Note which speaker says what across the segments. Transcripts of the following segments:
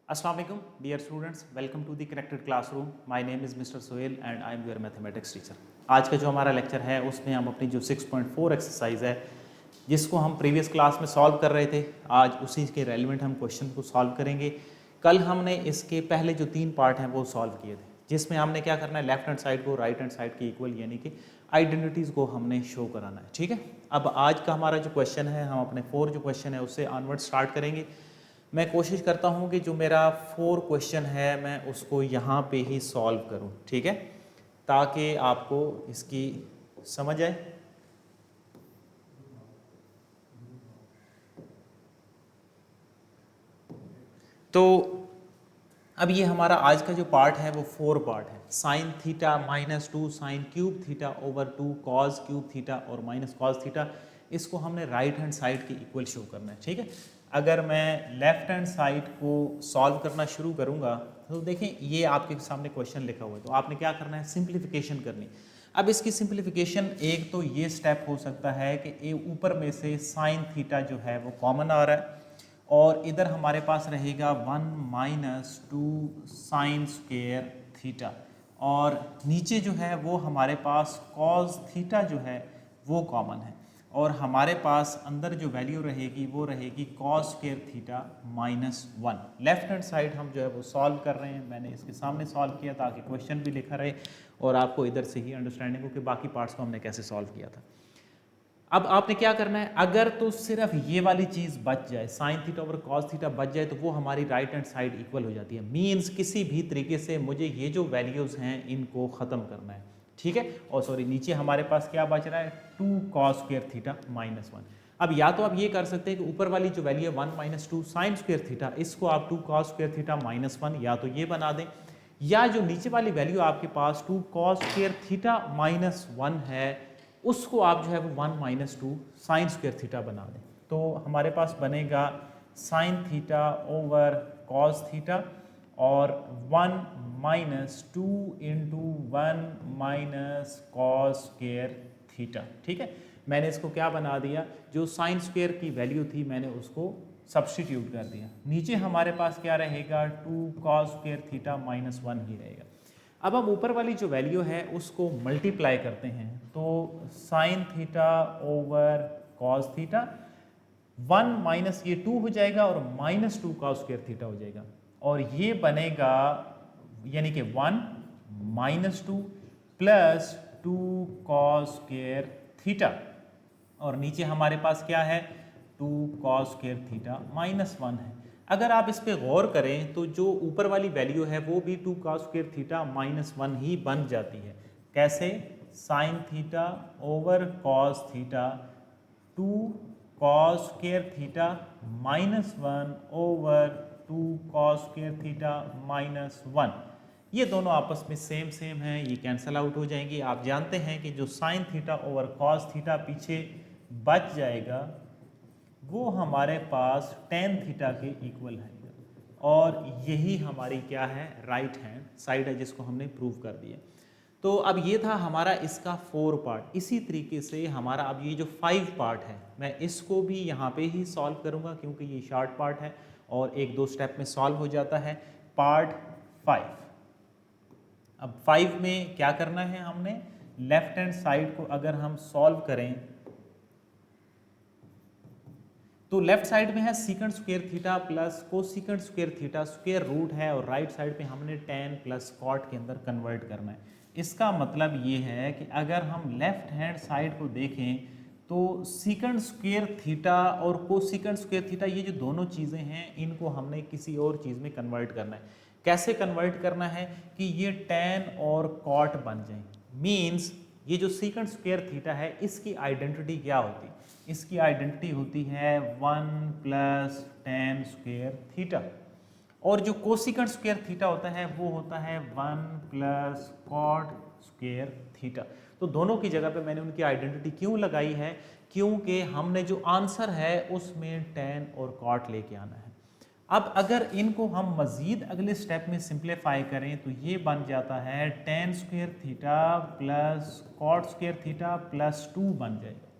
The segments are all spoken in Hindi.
Speaker 1: Assalamu alaikum, dear students. Welcome to the connected classroom. My name is Mr. Sohail and I am your mathematics teacher. आज का जो हमारा लेक्चर है उसमें हम अपनी जो 6.4 एक्सरसाइज है जिसको हम प्रीवियस क्लास में सॉल्व कर रहे थे, आज उसी के रेलिवेंट हम क्वेश्चन को सॉल्व करेंगे। कल हमने इसके पहले जो 3 पार्ट हैं वो सॉल्व किए थे, जिसमें हमने क्या करना है, लेफ्ट हैंड साइड को राइट हैंड साइड के इक्वल यानी कि आइडेंटिटीज़ को हमने शो कराना है। ठीक है, अब आज का हमारा जो क्वेश्चन है, हम अपने 4 जो क्वेश्चन है उससे ऑनवर्ड स्टार्ट करेंगे। मैं कोशिश करता हूं कि जो मेरा 4 क्वेश्चन है मैं उसको यहाँ पे ही सॉल्व करूं, ठीक है, ताकि आपको इसकी समझ आए। तो अब ये हमारा आज का जो पार्ट है वो 4 पार्ट है। Sign theta minus 2 sine cube theta over 2 cos cube theta और माइनस कॉस थीटा, इसको हमने राइट हैंड साइड के इक्वल शो करना है। ठीक है, अगर मैं लेफ्ट हैंड साइड को सॉल्व करना शुरू करूंगा तो देखें ये आपके सामने क्वेश्चन लिखा हुआ है, तो आपने क्या करना है, सिंप्लीफिकेशन करनी। अब इसकी सिंप्लीफिकेशन एक तो ये स्टेप हो सकता है कि ये ऊपर में से साइन थीटा जो है वो कॉमन आ रहा है और इधर हमारे पास रहेगा 1 माइनस 2 साइन स्क्वायर थीटा और नीचे जो है वो हमारे पास कॉस थीटा जो है वो कॉमन है और हमारे पास अंदर जो वैल्यू रहेगी वो रहेगी cos square theta minus 1। Left hand side हम जो है वो सॉल्व कर रहे हैं, मैंने इसके सामने सॉल्व किया ताकि क्वेश्चन भी लिखा रहे और आपको इधर से ही अंडरस्टैंडिंग हो कि बाकी पार्ट्स को हमने कैसे सॉल्व किया था। अब आपने क्या करना है, अगर तो सिर्फ ये वाली चीज़ बच जाए, sign theta over cos theta बच जाए, तो वो हमारी राइट हैंड साइड इक्वल हो जाती है। मीन्स किसी भी तरीके से मुझे ये जो वैल्यूज़ हैं इनको ख़त्म करना है। ठीक है, और सॉरी नीचे हमारे पास क्या बच रहा है, 2 कॉस स्क्वायर थीटा माइनस 1। अब या तो आप ये कर सकते हैं कि ऊपर वाली जो वैल्यू है 1 माइनस 2 साइन स्क्वायर थीटा, इसको आप 2 कॉस स्क्वायर थीटा माइनस 1 या तो ये बना दें, या जो नीचे वाली वैल्यू आपके पास 2 कॉस स्क्वायर थीटा माइनस 1 है उसको आप जो है वो 1 माइनस 2 साइन स्क्वायर थीटा बना दें। तो हमारे पास बनेगा sign theta over cos theta और 1 minus 2 into 1 minus cos square theta. ठीक है, मैंने इसको क्या बना दिया, जो साइन स्क्वायर की वैल्यू थी मैंने उसको सब्सटीट्यूट कर दिया। नीचे हमारे पास क्या रहेगा, 2 कॉस स्क्वायर थीटा माइनस 1 ही रहेगा। अब हम ऊपर वाली जो वैल्यू है उसको मल्टीप्लाई करते हैं, तो sign theta over cos theta 1 minus ये 2 हो जाएगा और माइनस 2 कॉस स्क्वायर थीटा हो जाएगा और ये बनेगा यानी कि 1 minus 2 plus 2 cos square theta और नीचे हमारे पास क्या है, 2 कॉस स्क्वायर थीटा माइनस 1 है। अगर आप इस पे गौर करें तो जो ऊपर वाली वैल्यू है वो भी 2 कॉस स्क्वायर थीटा माइनस 1 ही बन जाती है। कैसे, sign theta over cos theta 2 cos square theta minus 1 over 2 cos square theta minus 1, ये दोनों आपस में सेम सेम हैं, ये कैंसल आउट हो जाएंगी। आप जानते हैं कि जो sign theta over cos theta पीछे बच जाएगा वो हमारे पास टेन थीटा के इक्वल है और यही हमारी क्या है, राइट हैंड साइड है, जिसको हमने प्रूव कर दिया। तो अब ये था हमारा इसका 4 पार्ट। इसी तरीके से हमारा अब ये जो 5 पार्ट है मैं इसको भी यहाँ पे ही सॉल्व करूँगा क्योंकि ये शॉर्ट पार्ट है और 1-2 स्टेप में सॉल्व हो जाता है। पार्ट 5, अब 5 में क्या करना है, हमने लेफ्ट हैंड साइड को अगर हम सॉल्व करें तो लेफ्ट साइड में है secant square theta plus cosecant square theta, square root है और राइट साइड पे हमने टेन प्लस कॉट के अंदर कन्वर्ट करना है। इसका मतलब ये है कि अगर हम लेफ्ट हैंड साइड को देखें तो सीकेंट स्क्वायर थीटा और कोसीकेंट स्क्वायर थीटा, ये जो दोनों चीज़ें हैं इनको हमने किसी और चीज़ में कन्वर्ट करना है। कैसे कन्वर्ट करना है कि ये टेन और कॉट बन जाए। मीन्स ये जो सीकेंट स्क्वायर थीटा है इसकी आइडेंटिटी क्या होती है, इसकी आइडेंटिटी होती है 1 प्लस टेन स्क्वायर थीटा और जो कोसिकेंट स्क्वायर थीटा होता है वो होता है 1 प्लस कॉट स्क्वायर थीटा। तो दोनों की जगह पे मैंने उनकी आइडेंटिटी क्यों लगाई है, क्योंकि हमने जो आंसर है उसमें टेन और कॉट लेके आना है। अब अगर इनको हम मज़ीद अगले स्टेप में सिंप्लीफाई करें तो ये बन जाता है tan square theta plus cot square theta plus 2 बन जाएगा।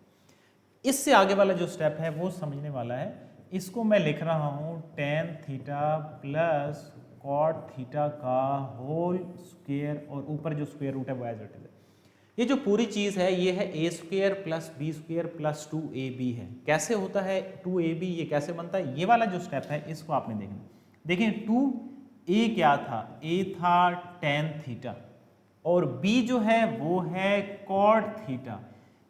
Speaker 1: इससे आगे वाला जो स्टेप है वो समझने वाला है इसको मैं लिख रहा हूँ tan theta plus cot theta का होल स्क्वायर और ऊपर जो स्क्वायर रूट है वो एज इट इज है। ये जो पूरी चीज़ है ये है a square plus b square plus 2ab है। कैसे होता है 2ab, ये कैसे बनता है, ये वाला जो स्टेप है इसको आपने देखना। देखिए 2a क्या था, a था टेन थीटा और b जो है वो है कॉट थीटा।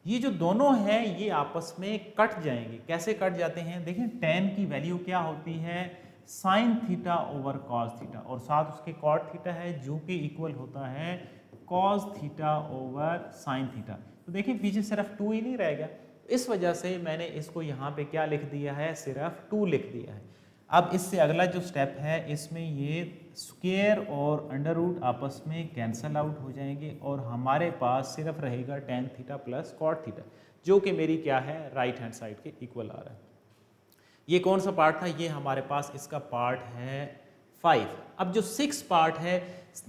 Speaker 1: ये जो दोनों हैं ये आपस में कट जाएंगे। कैसे कट जाते हैं, देखिए टेन की वैल्यू क्या होती है, sign theta over cos theta और साथ उसके कॉट थीटा है जो कि इक्वल होता है cos theta over sine theta. तो देखिए पीछे सिर्फ 2 ही नहीं रहेगा, इस वजह से मैंने इसको यहाँ पे क्या लिख दिया है, सिर्फ 2 लिख दिया है। अब इससे अगला जो स्टेप है इसमें ये स्क्वायर और अंडर रूट आपस में कैंसल आउट हो जाएंगे और हमारे पास सिर्फ रहेगा tan theta plus cot theta जो कि मेरी क्या है, राइट हैंड साइड के इक्वल आ रहा है। ये कौन सा पार्ट था, ये हमारे पास इसका पार्ट है 5। अब जो 6 पार्ट है,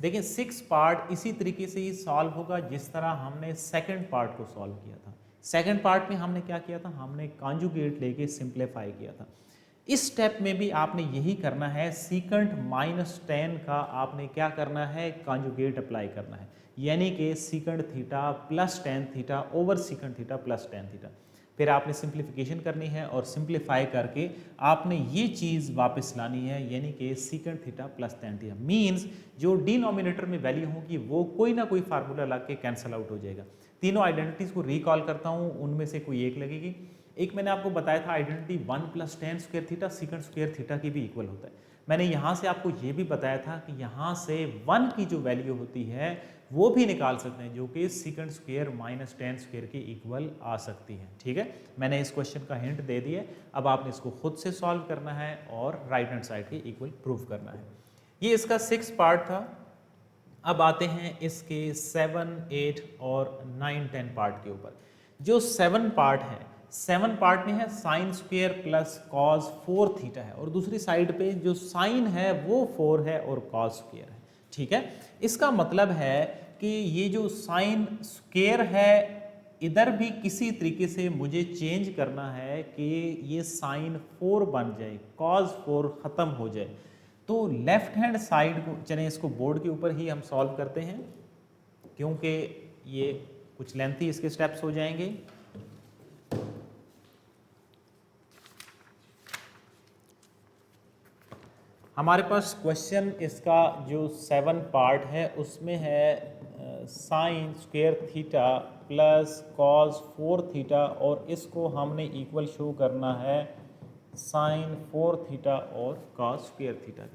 Speaker 1: देखिए 6 पार्ट इसी तरीके से ही सॉल्व होगा जिस तरह हमने सेकंड पार्ट को सॉल्व किया था। सेकंड पार्ट में हमने क्या किया था, हमने कॉन्जुगेट लेके सिंप्लीफाई किया था। इस स्टेप में भी आपने यही करना है, सीकंट -10 का आपने क्या करना है, कॉन्जुगेट अप्लाई करना है, यानी कि secant theta plus tan theta over secant theta plus tan theta. फिर आपने सिंप्लीफिकेशन करनी है और सिंप्लीफाई करके आपने ये चीज़ वापस लानी है, यानी कि secant theta plus tan theta. Means जो डिनोमिनेटर में वैल्यू होगी वो कोई ना कोई फार्मूला लग के कैंसिल आउट हो जाएगा। तीनों आइडेंटिटीज़ को रिकॉल करता हूँ, उनमें से कोई एक लगेगी। एक मैंने आपको बताया था identity 1 + tan square theta secant square theta की भी इक्वल होता है। मैंने यहाँ से आपको ये भी बताया था कि यहाँ से 1 की जो वैल्यू होती है वो भी निकाल सकते हैं जो कि सीकंट स्क्वायर -tan स्क्वायर के इक्वल आ सकती है। ठीक है, मैंने इस क्वेश्चन का हिंट दे दिया, अब आपने इसको खुद से सॉल्व करना है और राइट हैंड साइड के इक्वल प्रूव करना है। ये इसका 6 पार्ट था। अब आते हैं इसके 7, 8 और 9, 10 पार्ट के ऊपर। जो 7 पार्ट है, 7 पार्ट में है sine square plus cos 4 theta है और दूसरी साइड पे जो साइन है वो 4 है और कॉस स्क्वायर है। ठीक है, इसका मतलब है कि ये जो साइन स्क्वायर है इधर भी किसी तरीके से मुझे चेंज करना है कि ये साइन 4 बन जाए, कॉस 4 ख़त्म हो जाए। तो लेफ्ट हैंड साइड को चलें, इसको बोर्ड के ऊपर ही हम सॉल्व करते हैं क्योंकि ये कुछ लेंथी इसके स्टेप्स हो जाएंगे। हमारे पास क्वेश्चन इसका जो 7 पार्ट है उसमें है sign square theta plus cos 4 theta और इसको हमने इक्वल शो करना है साइन 4 थीटा और कॉस स्क्वायर थीटा।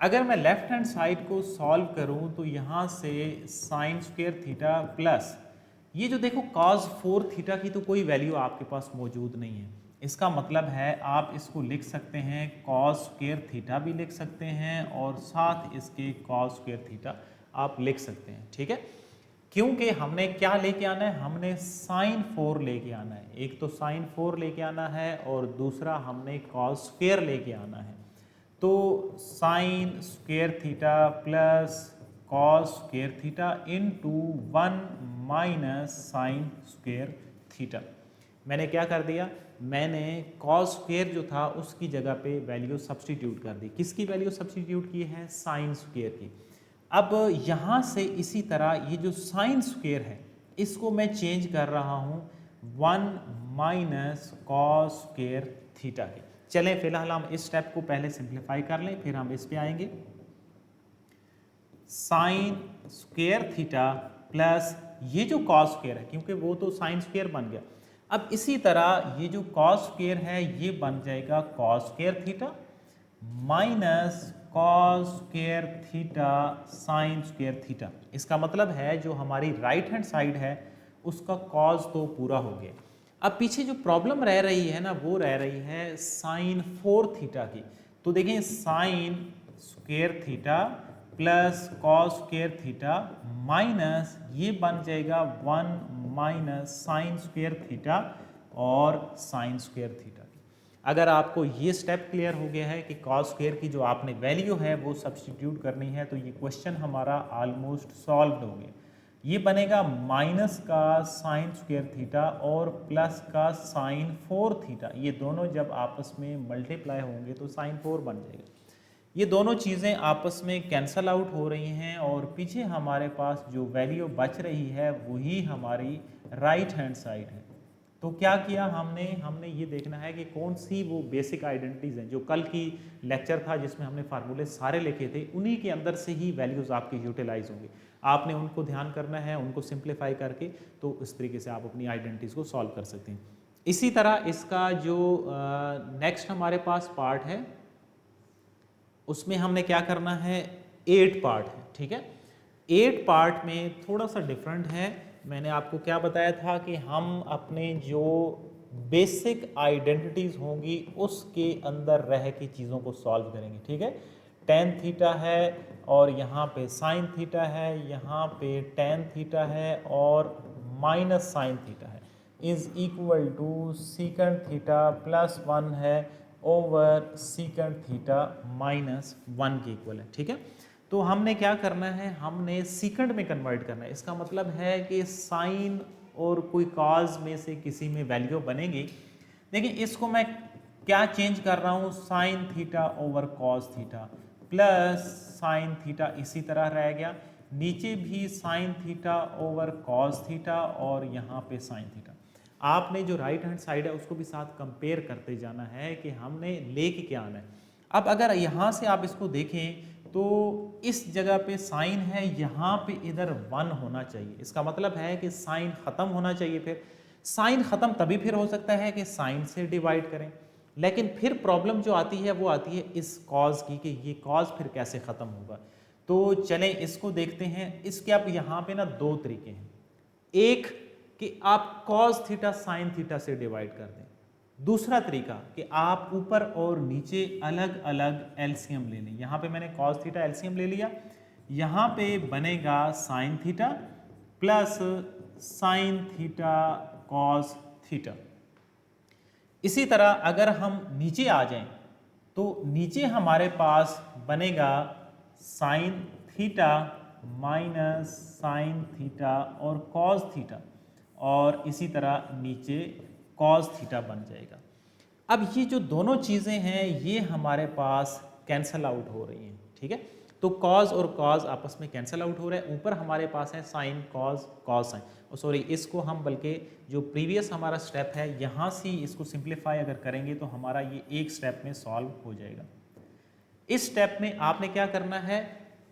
Speaker 1: अगर मैं लेफ्ट हैंड साइड को सॉल्व करूं तो यहाँ से साइन स्क्वायर थीटा प्लस ये जो देखो कॉस 4 थीटा की तो कोई वैल्यू आपके पास मौजूद नहीं है। इसका मतलब है आप इसको लिख सकते हैं कॉस स्क्वायर थीटा भी लिख सकते हैं और साथ इसके कॉस स्क्वायर थीटा आप लिख सकते हैं। ठीक है, क्योंकि हमने क्या लेके आना है, हमने साइन 4 लेके आना है। एक तो साइन 4 लेके आना है और दूसरा हमने कॉस स्क्वायर लेके आना है। तो sign square theta plus cos square theta into 1 minus sign square theta. मैंने क्या कर दिया, मैंने कॉस स्क्वायर जो था उसकी जगह पे वैल्यू सब्स्टिट्यूट कर दी। किसकी वैल्यू सब्स्टिट्यूट की है, साइन स्क्वायर की। अब यहाँ से इसी तरह ये जो साइन स्क्वायर है इसको मैं चेंज कर रहा हूँ 1 माइनस कॉस स्क्वायर थीटा की। चलें फिलहाल हम इस स्टेप को पहले सिंप्लीफाई कर लें, फिर हम इस पे आएंगे। साइन स्क्वायर थीटा प्लस ये जो कॉस स्क्वायर है, क्योंकि वो तो साइन स्क्वायर बन गया, अब इसी तरह ये जो कॉस स्क्वायर है ये बन जाएगा cos square theta minus cos square theta sine square theta. इसका मतलब है जो हमारी राइट हैंड साइड है उसका कॉस तो पूरा हो गया। अब पीछे जो प्रॉब्लम रह रही है ना वो रह रही है साइन 4 थीटा की। तो देखें sign square theta plus cos square theta minus ये बन जाएगा 1 माइनस साइन स्क्वायर थीटा और साइन स्क्वायर थीटा। अगर आपको ये स्टेप क्लियर हो गया है कि कॉस स्क्वायर की जो आपने वैल्यू है वो सब्स्टिट्यूट करनी है तो ये क्वेश्चन हमारा ऑलमोस्ट सॉल्व्ड हो गया। ये बनेगा माइनस का साइन स्क्वायर थीटा और प्लस का साइन 4 थीटा, ये दोनों जब आपस में मल्टीप्लाई होंगे तो साइन 4 बन जाएगा। ये दोनों चीज़ें आपस में कैंसल आउट हो रही हैं और पीछे हमारे पास जो वैल्यू बच रही है वही हमारी राइट हैंड साइड है। तो क्या किया हमने ये देखना है कि कौन सी वो बेसिक आइडेंटिटीज़ हैं जो कल की लेक्चर था जिसमें हमने फार्मूले सारे लिखे थे, उन्हीं के अंदर से ही वैल्यूज़ आपके यूटिलाइज होंगे। आपने उनको ध्यान करना है, उनको सिंप्लीफाई करके, तो इस तरीके से आप अपनी आइडेंटिटीज़ को सॉल्व कर सकते हैं। इसी तरह इसका जो नेक्स्ट हमारे पास पार्ट है उसमें हमने क्या करना है, 8 पार्ट है, ठीक है। 8 पार्ट में थोड़ा सा डिफरेंट है। मैंने आपको क्या बताया था कि हम अपने जो बेसिक आइडेंटिटीज़ होंगी उसके अंदर रह के चीज़ों को सॉल्व करेंगे, ठीक है। टेन थीटा है और यहाँ पे साइन थीटा है, यहाँ पे टेन थीटा है और माइनस साइन थीटा है, is equal to secant theta plus 1 है ओवर सीकेंड थीटा माइनस 1 के इक्वल है, ठीक है। तो हमने क्या करना है, हमने सीकेंड में कन्वर्ट करना है। इसका मतलब है कि साइन और कोई कॉज में से किसी में वैल्यू बनेगी। देखिए इसको मैं क्या चेंज कर रहा हूँ, sign theta over cos theta plus sine theta इसी तरह रह गया, नीचे भी sign theta over cos theta और यहाँ पे साइन थीटा। आपने जो राइट हैंड साइड है उसको भी साथ कंपेयर करते जाना है कि हमने लेके क्या आना है। अब अगर यहाँ से आप इसको देखें तो इस जगह पे साइन है, यहाँ पे इधर 1 होना चाहिए। इसका मतलब है कि साइन ख़त्म होना चाहिए। फिर साइन ख़त्म तभी फिर हो सकता है कि साइन से डिवाइड करें, लेकिन फिर प्रॉब्लम जो आती है वो आती है इस कॉज की कि ये कॉज फिर कैसे ख़त्म होगा। तो चलें इसको देखते हैं। इसके अब यहाँ पे ना 2 तरीके हैं। एक कि आप कॉस थीटा साइन थीटा से डिवाइड कर दें, दूसरा तरीका कि आप ऊपर और नीचे अलग अलग एलसीएम ले लें। यहाँ पे मैंने कॉस थीटा एलसीएम ले लिया, यहाँ पे बनेगा sine theta plus sine theta cos theta. इसी तरह अगर हम नीचे आ जाएं तो नीचे हमारे पास बनेगा sign theta minus sine theta और कॉस थीटा, और इसी तरह नीचे कॉस थीटा बन जाएगा। अब ये जो दोनों चीज़ें हैं ये हमारे पास कैंसल आउट हो रही हैं, ठीक है। तो कॉज और कॉज आपस में कैंसल आउट हो रहे हैं। ऊपर हमारे पास है साइन कॉज कॉस साइन, और सॉरी इसको हम बल्कि जो प्रीवियस हमारा स्टेप है यहाँ से इसको सिंप्लीफाई अगर करेंगे तो हमारा ये एक स्टेप में सॉल्व हो जाएगा। इस स्टेप में आपने क्या करना है,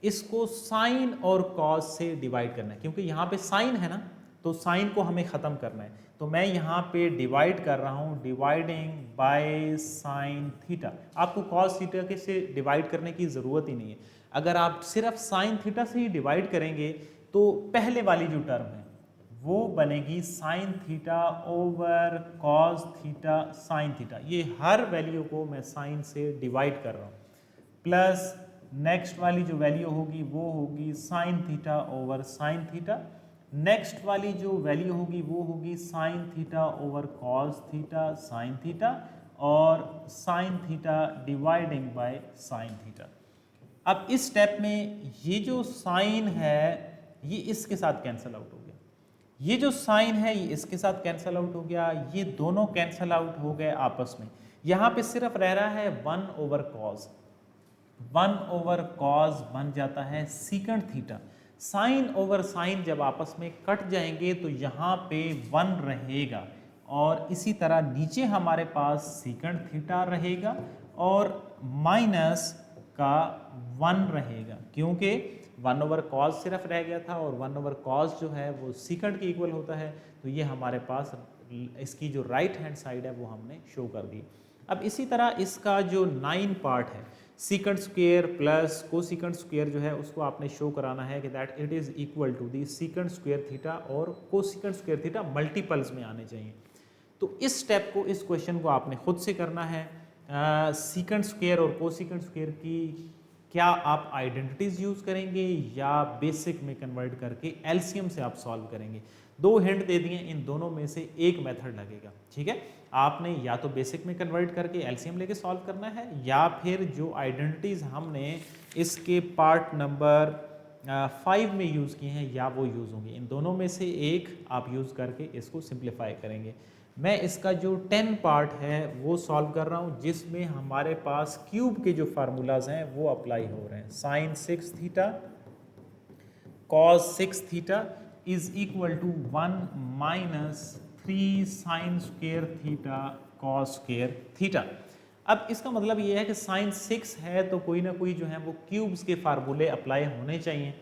Speaker 1: इसको साइन और कॉज से डिवाइड करना है, क्योंकि यहाँ पे साइन है ना, तो साइन को हमें ख़त्म करना है। तो मैं यहाँ पे डिवाइड कर रहा हूँ, डिवाइडिंग बाय साइन थीटा। आपको कॉस थीटा के से डिवाइड करने की ज़रूरत ही नहीं है। अगर आप सिर्फ साइन थीटा से ही डिवाइड करेंगे तो पहले वाली जो टर्म है वो बनेगी sign theta over cos theta sine theta. ये हर वैल्यू को मैं साइन से डिवाइड कर रहा हूँ, प्लस नेक्स्ट वाली जो वैल्यू होगी वो होगी sine theta over sine theta. Next वाली जो वैल्यू होगी वो होगी sine theta over cos theta sine theta, और sine theta dividing by sine theta. अब इस स्टेप में ये जो साइन है ये इसके साथ कैंसल आउट हो गया, ये जो साइन है ये इसके साथ कैंसल आउट हो गया, ये दोनों कैंसल आउट हो गए आपस में। यहाँ पे सिर्फ रह रहा है 1 ओवर कॉस, 1 ओवर कॉस बन जाता है secant theta. Sine over sine जब आपस में कट जाएंगे तो यहाँ पे 1 रहेगा, और इसी तरह नीचे हमारे पास सीकेंड थीटा रहेगा और माइनस का 1 रहेगा, क्योंकि 1 ओवर कॉस सिर्फ रह गया था और 1 ओवर कॉस जो है वो सीकेंड के इक्वल होता है। तो ये हमारे पास इसकी जो राइट हैंड साइड है वो हमने शो कर दी। अब इसी तरह इसका जो 9 पार्ट है, secant square plus cosecant square जो है उसको आपने शो कराना है कि that it is equal to the secant square theta और कोसीकेंड स्क्वायर थीटा मल्टीपल्स में आने चाहिए। तो इस स्टेप को, इस क्वेश्चन को आपने खुद से करना है। सीकेंड स्क्वायर और कोसीकेंड स्क्वायर की क्या आप आइडेंटिटीज़ यूज़ करेंगे या बेसिक में कन्वर्ट करके एलसीएम से आप सॉल्व करेंगे। 2 हिंट दे दिए, इन दोनों में से एक मेथड लगेगा, ठीक है। आपने या तो बेसिक में कन्वर्ट करके एलसीएम लेके सॉल्व करना है, या फिर जो आइडेंटिटीज़ हमने इसके पार्ट नंबर 5 में यूज़ किए हैं या वो यूज़ होंगे, इन दोनों में से एक आप यूज़ करके इसको सिंप्लीफाई करेंगे। मैं इसका जो 10 पार्ट है वो सॉल्व कर रहा हूँ, जिसमें हमारे पास क्यूब के जो फार्मूलाज हैं वो अप्लाई हो रहे हैं। Sine 6 theta cos 6 theta is equal to 1 minus 3 sine square theta cos square theta. अब इसका मतलब ये है कि साइन 6 है तो कोई ना कोई जो है वो क्यूब्स के फार्मूले अप्लाई होने चाहिए।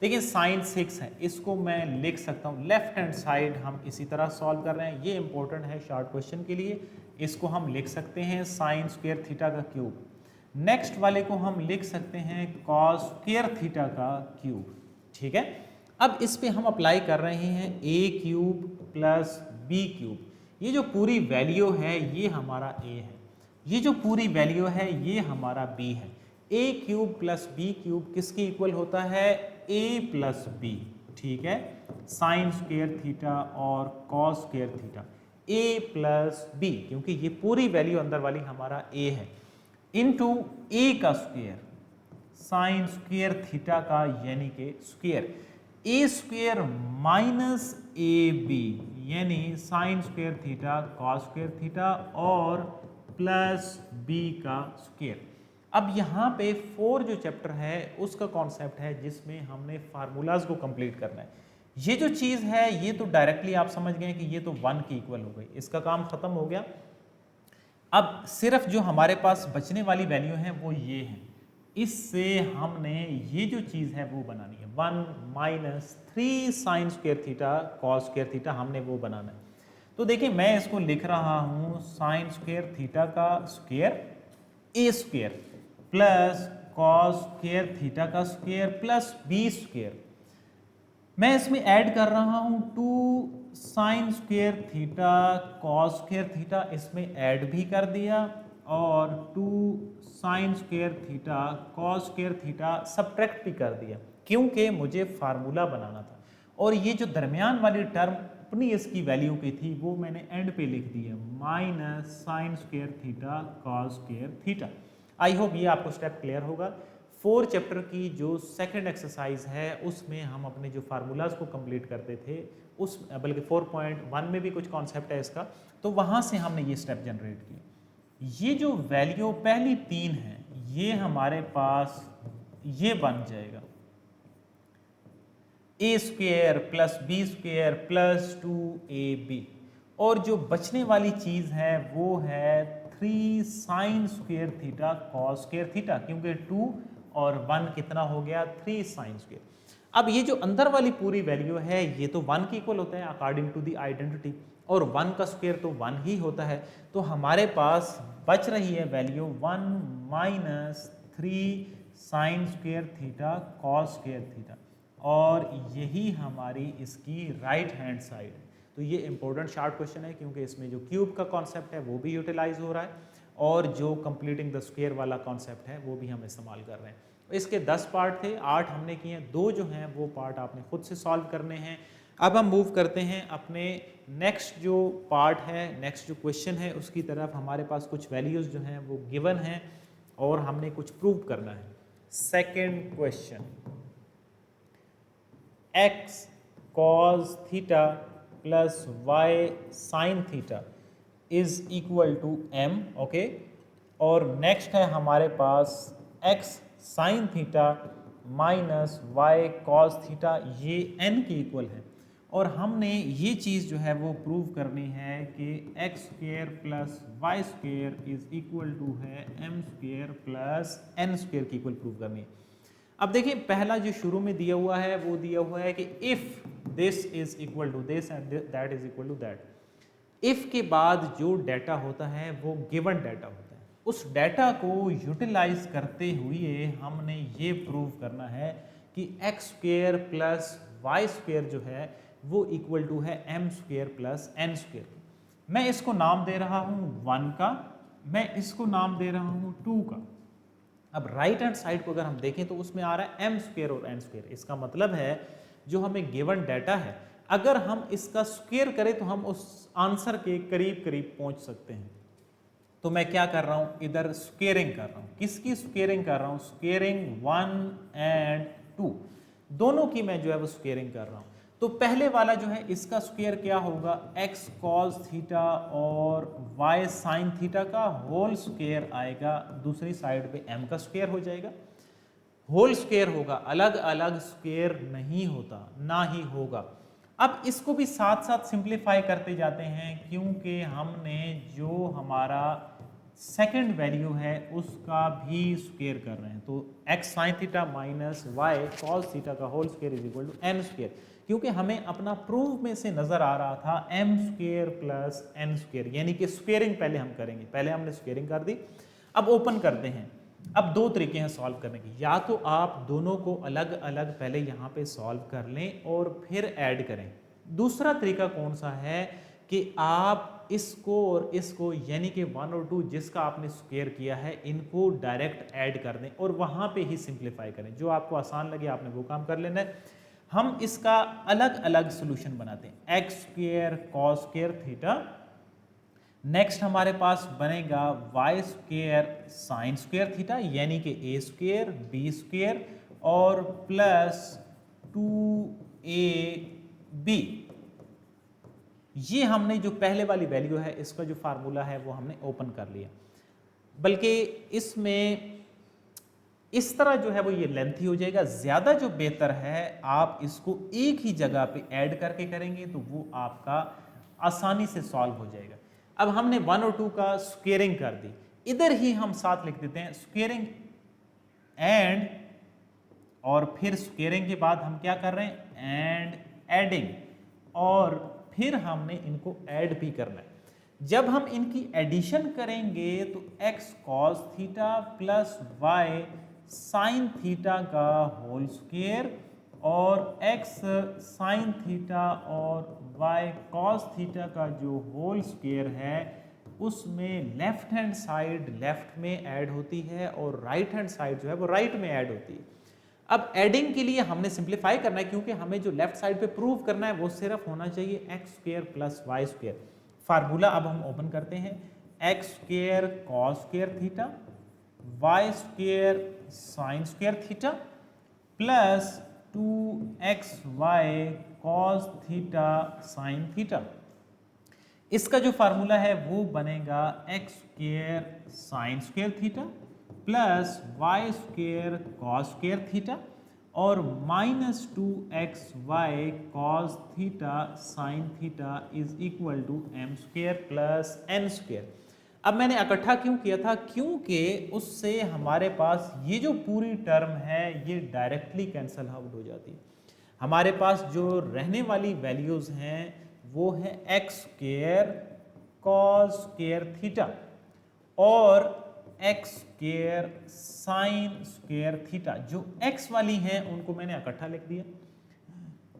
Speaker 1: देखिए साइन 6 है, इसको मैं लिख सकता हूँ, लेफ्ट हैंड साइड हम इसी तरह सॉल्व कर रहे हैं, ये इंपॉर्टेंट है शॉर्ट क्वेश्चन के लिए। इसको हम लिख सकते हैं साइन स्क्वेयर थीटा का क्यूब। नेक्स्ट वाले को हम लिख सकते हैं कॉस स्क्वेयर थीटा का क्यूब। ठीक है, अब इस पे हम अप्लाई कर रहे हैं ए क्यूब प्लस बी क्यूब। ये जो पूरी वैल्यू है ये हमारा ए है, ये जो पूरी वैल्यू है ये हमारा बी है। ए क्यूब प्लस बी क्यूब किसके इक्वल होता है? ए प्लस बी। ठीक है, साइन स्क्वेयर थीटा और कॉस स्क्वेयर थीटा, ए प्लस बी, क्योंकि ये पूरी वैल्यू अंदर वाली हमारा ए है, इनटू ए का स्क्वेयर साइन स्क्वेयर थीटा का यानी कि square, a square minus a b यानी sine square theta cos square theta और प्लस बी का स्क्वेयर। अब यहाँ पे 4 जो चैप्टर है उसका कॉन्सेप्ट है जिसमें हमने फार्मूलाज को कंप्लीट करना है। ये जो चीज़ है ये तो डायरेक्टली आप समझ गए कि ये तो 1 की इक्वल हो गई, इसका काम खत्म हो गया। अब सिर्फ जो हमारे पास बचने वाली वैल्यू है वो ये है, इससे हमने ये जो चीज़ है वो बनानी है, 1 minus 3 sine square theta cos square theta, हमने वो बनाना है। तो देखिए मैं इसको लिख रहा हूँ साइन स्क्वेयर थीटा का square a square plus cos square theta का स्क्वेयर प्लस बी स्क्वेयर। मैं इसमें ऐड कर रहा हूँ 2 sine square theta cos square theta, इसमें ऐड भी कर दिया, और 2 sine square theta cos square theta subtract भी कर दिया, क्योंकि मुझे फार्मूला बनाना था। और ये जो दरमियान वाली टर्म अपनी इसकी वैल्यू की थी वो मैंने एंड पे लिख दी है, minus sign square theta cos square theta. I hope ये आपको स्टेप क्लियर होगा। 4 चैप्टर की जो सेकंड एक्सरसाइज है उसमें हम अपने जो फार्मूलाज को कंप्लीट करते थे, उस बल्कि 4.1 में भी कुछ कॉन्सेप्ट है इसका, तो वहाँ से हमने ये स्टेप जनरेट किए। ये जो वैल्यू पहली 3 है ये हमारे पास ये बन जाएगा a square plus b square plus 2ab, और जो बचने वाली चीज़ है वो है 3 sine square theta cos square theta, क्योंकि 2 और 1 कितना हो गया 3 साइन स्क्वेयर। अब ये जो अंदर वाली पूरी वैल्यू है ये तो 1 के इक्वल होता है अकॉर्डिंग टू द आइडेंटिटी, और 1 का स्क्वेयर तो 1 ही होता है, तो हमारे पास बच रही है value 1 minus 3 sine square theta cos square theta, और यही हमारी इसकी राइट हैंड साइड है। तो ये इंपॉर्टेंट शार्ट क्वेश्चन है क्योंकि इसमें जो क्यूब का कॉन्सेप्ट है वो भी यूटिलाइज हो रहा है, और जो कंप्लीटिंग द स्क्वायर वाला कॉन्सेप्ट है वो भी हम इस्तेमाल कर रहे हैं। इसके 10 पार्ट थे, 8 हमने किए हैं, 2 जो हैं वो पार्ट आपने खुद से सॉल्व करने हैं। अब हम मूव करते हैं अपने नेक्स्ट जो पार्ट है, नेक्स्ट जो क्वेश्चन है उसकी तरफ। हमारे पास कुछ वैल्यूज़ जो हैं वो गिवन हैं और हमने कुछ प्रूव करना है। Second question, x cos theta plus y sine theta is equal to m, okay. और नेक्स्ट है हमारे पास x sine theta minus y cos theta, ये n के इक्वल है, और हमने ये चीज़ जो है वो प्रूव करनी है कि x square plus y square is equal to है m square plus n square की इक्वल प्रूव करनी है। अब देखिए पहला जो शुरू में दिया हुआ है वो दिया हुआ है कि if this is equal to this and that is equal to that. If के बाद जो डाटा होता है वो गिवन डाटा होता है, उस डाटा को यूटिलाइज करते हुए हमने ये प्रूव करना है कि x square plus y square जो है वो इक्वल टू है m square plus n square. मैं इसको नाम दे रहा हूँ 1 का, मैं इसको नाम दे रहा हूँ 2 का। अब राइट हैंड साइड को अगर हम देखें तो उसमें आ रहा है m स्क्वेयर और n स्क्वेयर। इसका मतलब है जो हमें गिवन डाटा है अगर हम इसका स्क्वेयर करें तो हम उस आंसर के करीब करीब पहुंच सकते हैं। तो मैं क्या कर रहा हूं, इधर स्क्वेयरिंग कर रहा हूं। किसकी स्क्वेयरिंग कर रहा हूं? Squaring 1 and 2। दोनों की मैं जो है वो स्क्वेयरिंग कर रहा हूँ। तो पहले वाला जो है इसका स्क्वायर क्या होगा, x cos थीटा और y sin थीटा का होल स्क्वायर आएगा, दूसरी साइड पे m का स्क्वायर हो जाएगा। होल स्क्वायर होगा, अलग अलग स्क्वायर नहीं होता, ना ही होगा। अब इसको भी साथ साथ सिंप्लीफाई करते जाते हैं, क्योंकि हमने जो हमारा सेकंड वैल्यू है उसका भी स्क्वायर कर रहे हैं। तो x sin theta minus y cos theta का whole square is equal to n square, क्योंकि हमें अपना प्रूफ में से नजर आ रहा था m square plus n square, यानी कि स्क्वेयरिंग पहले हम करेंगे। पहले हमने स्क्वेयरिंग कर दी, अब ओपन करते हैं। अब दो तरीके हैं सॉल्व करने के, या तो आप दोनों को अलग अलग पहले यहाँ पे सॉल्व कर लें और फिर ऐड करें। दूसरा तरीका कौन सा है कि आप इसको और इसको यानी कि 1 और 2 जिसका आपने स्क्वायर किया है इनको डायरेक्ट ऐड कर दें और वहाँ पे ही सिंप्लीफाई करें। जो आपको आसान लगे आपने वो काम कर लेना है। हम इसका अलग अलग सोल्यूशन बनाते हैं, x square cos square theta, next हमारे पास बनेगा y square sine square theta यानी कि ए स्क्वेयर बी स्क्वेयर और प्लस 2ab। ये हमने जो पहले वाली वैल्यू है इसका जो फार्मूला है वो हमने ओपन कर लिया। बल्कि इसमें इस तरह जो है वो ये लेंथी हो जाएगा, ज्यादा जो बेहतर है आप इसको एक ही जगह पे ऐड करके करेंगे तो वो आपका आसानी से सॉल्व हो जाएगा। अब हमने 1 और 2 का स्क्वेयरिंग कर दी, इधर ही हम साथ लिख देते हैं स्क्वेयरिंग एंड, और फिर स्क्वेयरिंग के बाद हम क्या कर रहे हैं एंड एडिंग, और फिर हमने इनको ऐड भी करना है। जब हम इनकी एडिशन करेंगे तो x cos theta plus y sin theta का होल स्क्वायर और x sin थीटा और y cos थीटा का जो होल स्क्वायर है उसमें लेफ्ट हैंड साइड लेफ्ट में ऐड होती है और राइट हैंड साइड जो है वो राइट में ऐड होती है। अब एडिंग के लिए हमने सिंप्लीफाई करना है, क्योंकि हमें जो लेफ्ट साइड पे प्रूव करना है वो सिर्फ होना चाहिए x square plus y square. Formula अब हम ओपन करते हैं, x square cos square theta y square sine square theta plus 2xy cos theta sine theta. इसका जो फार्मूला है वो बनेगा x square sine square theta plus y square cos square theta और minus 2xy cos theta sine theta is equal to m square plus n square. अब मैंने इकट्ठा क्यों किया था, क्योंकि उससे हमारे पास ये जो पूरी टर्म है ये डायरेक्टली कैंसल आउट हो जाती है। हमारे पास जो रहने वाली वैल्यूज हैं वो है x square cos square theta और x square sine square theta. जो एक्स वाली हैं उनको मैंने इकट्ठा लिख दिया।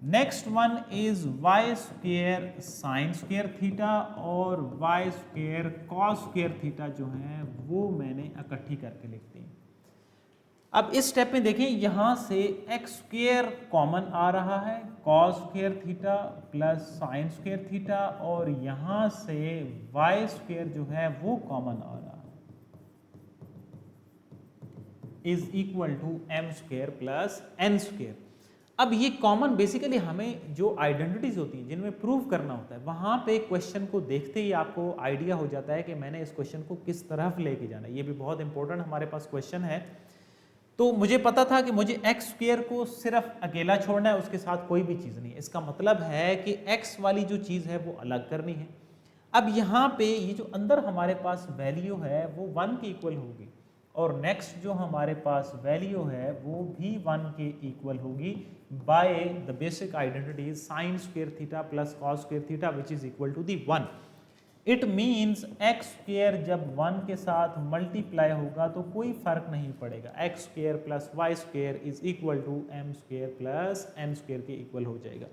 Speaker 1: Next one is y square sine square theta और y square cos square theta जो है वो मैंने इकट्ठी करके लिख दी। अब इस स्टेप में देखें, यहां से एक्स स्क्वायर कॉमन आ रहा है cos square theta plus sign square theta और यहां से वाई स्क्वायर जो है वो कॉमन आ रहा है is equal to m square plus n square. अब ये कॉमन बेसिकली हमें जो आइडेंटिटीज होती हैं जिनमें प्रूव करना होता है वहां पे क्वेश्चन को देखते ही आपको आइडिया हो जाता है कि मैंने इस क्वेश्चन को किस तरफ लेके जाना है। ये भी बहुत इंपॉर्टेंट हमारे पास क्वेश्चन है। तो मुझे पता था कि मुझे एक्स स्क्वायर को सिर्फ अकेला छोड़ना है, उसके साथ कोई भी चीज़ नहीं। इसका मतलब है कि एक्स वाली जो चीज़ है वो अलग करनी है। अब यहाँ पे ये जो अंदर हमारे पास वैल्यू है वो 1 के इक्वल होगी और नेक्स्ट जो हमारे पास वैल्यू है वो भी 1 के इक्वल होगी by the basic identity sine square theta plus cos square theta which is equal to the 1। It means x square जब 1 के साथ मल्टीप्लाई होगा तो कोई फर्क नहीं पड़ेगा, x square plus y square is equal to m square plus n square के इक्वल हो जाएगा।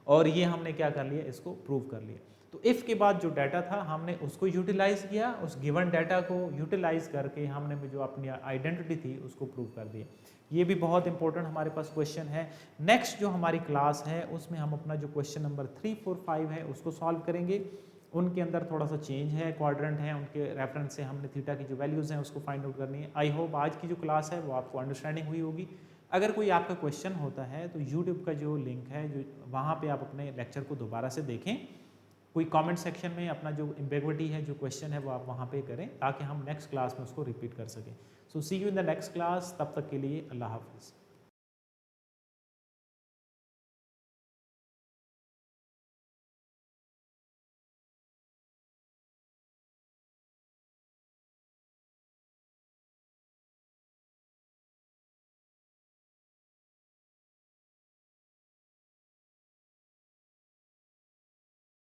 Speaker 1: और ये हमने क्या कर लिया, इसको प्रूव कर लिया। तो इफ के बाद जो डाटा था हमने उसको यूटिलाइज किया, उस गिवन डाटा को यूटिलाइज करके हमने जो अपनी आइडेंटिटी थी उसको प्रूव कर दिया। ये भी बहुत इंपॉर्टेंट हमारे पास क्वेश्चन है। नेक्स्ट जो हमारी क्लास है उसमें हम अपना जो क्वेश्चन नंबर 3, 4, 5 है उसको सॉल्व करेंगे। उनके अंदर थोड़ा सा चेंज है, क्वाड्रेंट है, उनके रेफरेंस से हमने थीटा की जो वैल्यूज़ हैं उसको फाइंड आउट करनी है। आई होप आज की जो क्लास है वो आपको अंडरस्टैंडिंग हुई होगी। अगर कोई आपका क्वेश्चन होता है तो यूट्यूब का जो लिंक है जो वहाँ पे आप अपने लेक्चर को दोबारा से देखें, कोई कमेंट सेक्शन में अपना जो एम्बिग्विटी है जो क्वेश्चन है वो आप वहाँ पे करें ताकि हम नेक्स्ट क्लास में उसको रिपीट कर सकें। So see you in the next class, तब तक के लिए अल्लाह हाफिज़।